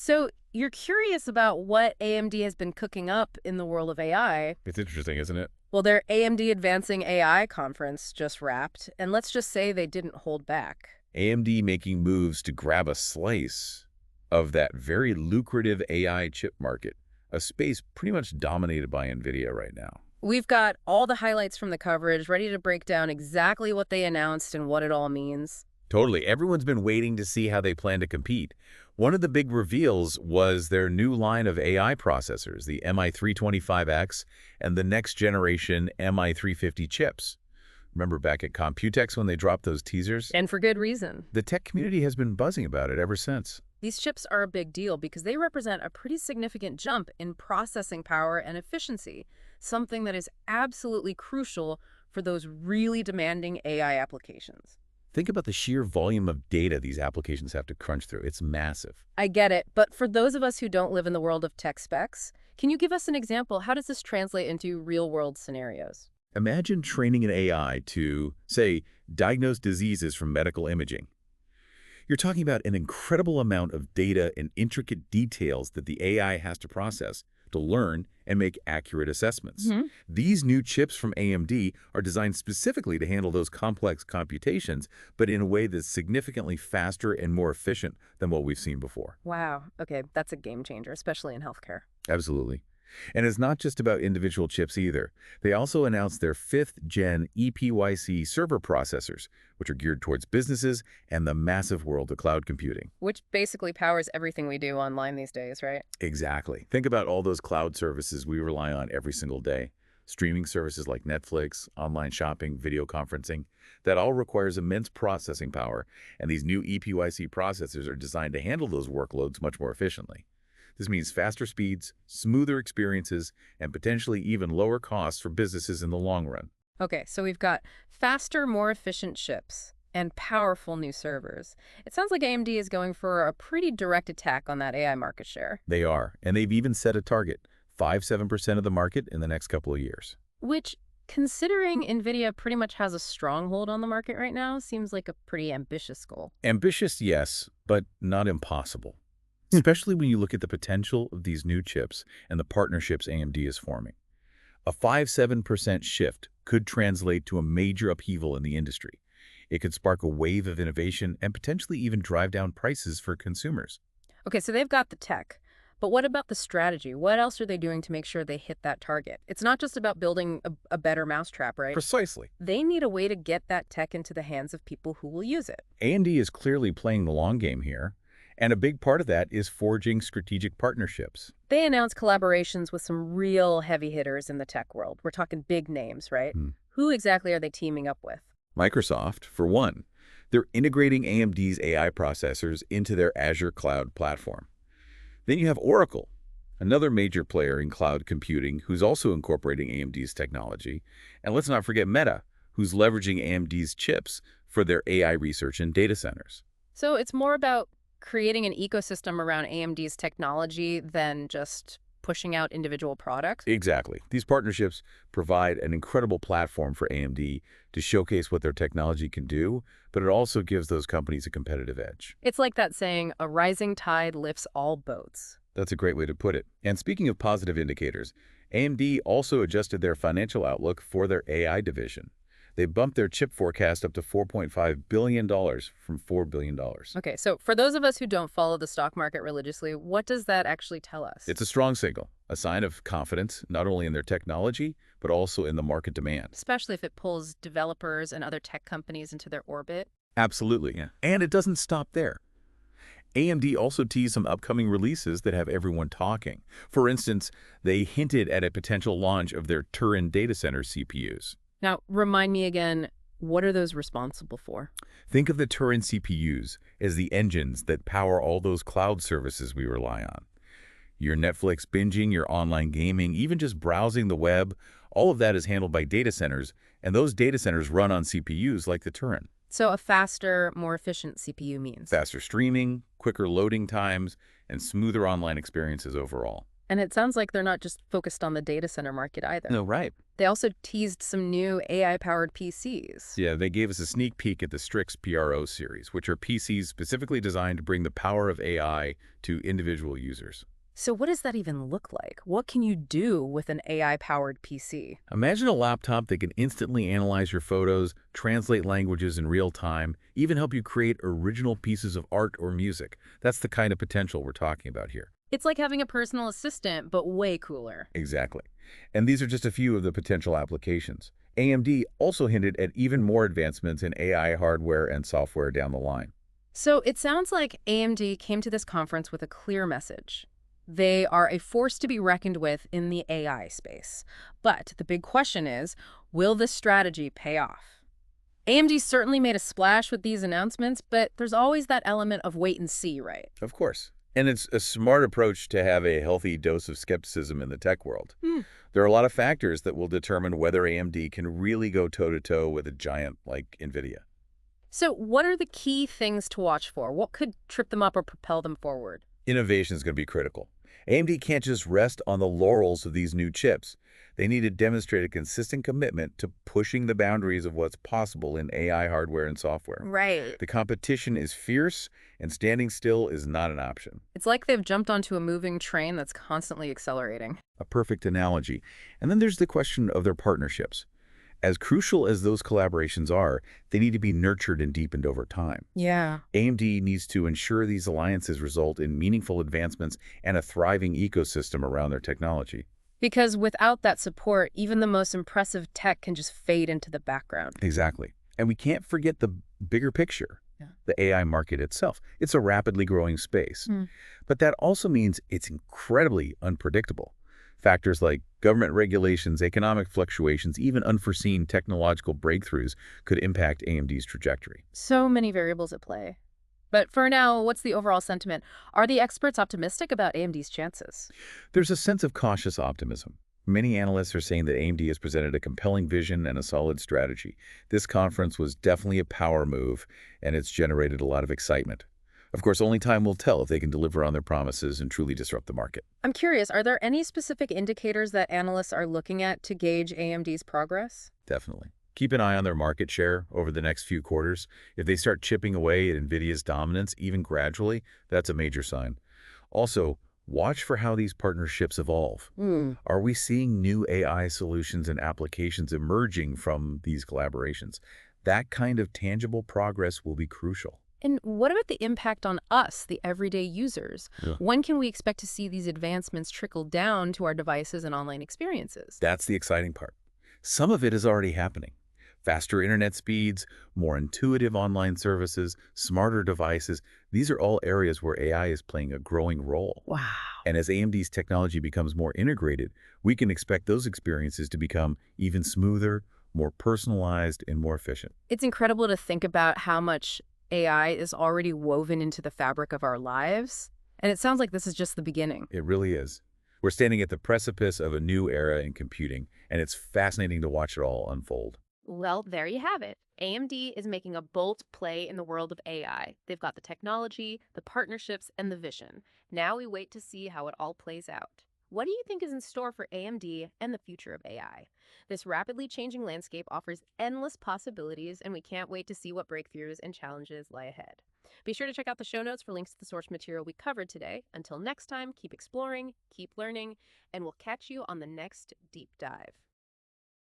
So you're curious about what AMD has been cooking up in the world of AI. It's interesting, isn't it? Well, their AMD Advancing AI Conference just wrapped, and let's just say they didn't hold back. AMD making moves to grab a slice of that very lucrative AI chip market, a space pretty much dominated by NVIDIA right now. We've got all the highlights from the coverage ready to break down exactly what they announced and what it all means. Totally. Everyone's been waiting to see how they plan to compete. One of the big reveals was their new line of AI processors, the MI325X and the next generation MI350 chips. Remember back at Computex when they dropped those teasers? And for good reason. The tech community has been buzzing about it ever since. These chips are a big deal because they represent a pretty significant jump in processing power and efficiency, something that is absolutely crucial for those really demanding AI applications. Think about the sheer volume of data these applications have to crunch through. It's massive. I get it, but for those of us who don't live in the world of tech specs, can you give us an example? How does this translate into real-world scenarios? Imagine training an AI to, say, diagnose diseases from medical imaging. You're talking about an incredible amount of data and intricate details that the AI has to process to learn and make accurate assessments. These new chips from AMD are designed specifically to handle those complex computations, but in a way that's significantly faster and more efficient than what we've seen before. Wow. Okay, that's a game changer, especially in healthcare. Absolutely. And it's not just about individual chips either. They also announced their 5th-gen EPYC server processors, which are geared towards businesses and the massive world of cloud computing. Which basically powers everything we do online these days, right? Exactly. Think about all those cloud services we rely on every single day. Streaming services like Netflix, online shopping, video conferencing. That all requires immense processing power, and these new EPYC processors are designed to handle those workloads much more efficiently. This means faster speeds, smoother experiences, and potentially even lower costs for businesses in the long run. Okay, so we've got faster, more efficient chips and powerful new servers. It sounds like AMD is going for a pretty direct attack on that AI market share, They are, and they've even set a target, 5–7% of the market in the next couple of years. which, considering NVIDIA pretty much has a stronghold on the market right now, seems like a pretty ambitious goal. Ambitious, yes, but not impossible. Especially when you look at the potential of these new chips and the partnerships AMD is forming. A 5–7% shift could translate to a major upheaval in the industry. It could spark a wave of innovation and potentially even drive down prices for consumers. Okay, so they've got the tech, but what about the strategy? What else are they doing to make sure they hit that target? It's not just about building a better mousetrap, right? Precisely. They need a way to get that tech into the hands of people who will use it. AMD is clearly playing the long game here, and a big part of that is forging strategic partnerships. They announced collaborations with some real heavy hitters in the tech world. We're talking big names, right? Who exactly are they teaming up with? Microsoft, for one. They're integrating AMD's AI processors into their Azure cloud platform. Then you have Oracle, another major player in cloud computing who's also incorporating AMD's technology. And let's not forget Meta, who's leveraging AMD's chips for their AI research and data centers. So it's more about creating an ecosystem around AMD's technology than just pushing out individual products? Exactly. These partnerships provide an incredible platform for AMD to showcase what their technology can do, but it also gives those companies a competitive edge. It's like that saying, a rising tide lifts all boats. That's a great way to put it. And speaking of positive indicators, AMD also adjusted their financial outlook for their AI division. They bumped their chip forecast up to $4.5 billion from $4 billion. Okay, so for those of us who don't follow the stock market religiously, what does that actually tell us? It's a strong signal, a sign of confidence, not only in their technology, but also in the market demand. Especially if it pulls developers and other tech companies into their orbit. Absolutely, yeah. And it doesn't stop there. AMD also teased some upcoming releases that have everyone talking. For instance, they hinted at a potential launch of their Turin data center CPUs. Now, remind me again, what are those responsible for? Think of the Turin CPUs as the engines that power all those cloud services we rely on. Your Netflix binging, your online gaming, even just browsing the web, all of that is handled by data centers, and those data centers run on CPUs like the Turin. So a faster, more efficient CPU means? Faster streaming, quicker loading times, and smoother online experiences overall. And it sounds like they're not just focused on the data center market either. No, right. They also teased some new AI-powered PCs. Yeah, they gave us a sneak peek at the Strix PRO series, which are PCs specifically designed to bring the power of AI to individual users. So what does that even look like? What can you do with an AI-powered PC? Imagine a laptop that can instantly analyze your photos, translate languages in real time, even help you create original pieces of art or music. That's the kind of potential we're talking about here. It's like having a personal assistant, but way cooler. Exactly. And these are just a few of the potential applications. AMD also hinted at even more advancements in AI hardware and software down the line. So it sounds like AMD came to this conference with a clear message. They are a force to be reckoned with in the AI space. But the big question is, will this strategy pay off? AMD certainly made a splash with these announcements, but there's always that element of wait and see, right? Of course. And it's a smart approach to have a healthy dose of skepticism in the tech world. Hmm. There are a lot of factors that will determine whether AMD can really go toe-to-toe with a giant like NVIDIA. So what are the key things to watch for? What could trip them up or propel them forward? Innovation is going to be critical. AMD can't just rest on the laurels of these new chips. They need to demonstrate a consistent commitment to pushing the boundaries of what's possible in AI hardware and software. Right. The competition is fierce, and standing still is not an option. It's like they've jumped onto a moving train that's constantly accelerating. A perfect analogy. And then there's the question of their partnerships. As crucial as those collaborations are, they need to be nurtured and deepened over time. Yeah. AMD needs to ensure these alliances result in meaningful advancements and a thriving ecosystem around their technology. Because without that support, even the most impressive tech can just fade into the background. Exactly. And we can't forget the bigger picture, Yeah. the AI market itself. It's a rapidly growing space. Hmm. But that also means it's incredibly unpredictable. Factors like government regulations, economic fluctuations, even unforeseen technological breakthroughs could impact AMD's trajectory. So many variables at play. But for now, what's the overall sentiment? Are the experts optimistic about AMD's chances? There's a sense of cautious optimism. Many analysts are saying that AMD has presented a compelling vision and a solid strategy. This conference was definitely a power move, and it's generated a lot of excitement. Of course, only time will tell if they can deliver on their promises and truly disrupt the market. I'm curious, are there any specific indicators that analysts are looking at to gauge AMD's progress? Definitely. Keep an eye on their market share over the next few quarters. If they start chipping away at NVIDIA's dominance, even gradually, that's a major sign. Also, watch for how these partnerships evolve. Hmm. Are we seeing new AI solutions and applications emerging from these collaborations? That kind of tangible progress will be crucial. And what about the impact on us, the everyday users? Yeah. When can we expect to see these advancements trickle down to our devices and online experiences? That's the exciting part. Some of it is already happening. Faster internet speeds, more intuitive online services, smarter devices, these are all areas where AI is playing a growing role. Wow. And as AMD's technology becomes more integrated, we can expect those experiences to become even smoother, more personalized, and more efficient. It's incredible to think about how much AI is already woven into the fabric of our lives. And it sounds like this is just the beginning. It really is. We're standing at the precipice of a new era in computing, and it's fascinating to watch it all unfold. Well, there you have it. AMD is making a bold play in the world of AI. They've got the technology, the partnerships, and the vision. Now we wait to see how it all plays out. What do you think is in store for AMD and the future of AI? This rapidly changing landscape offers endless possibilities, and we can't wait to see what breakthroughs and challenges lie ahead. Be sure to check out the show notes for links to the source material we covered today. Until next time, keep exploring, keep learning, and we'll catch you on the next deep dive.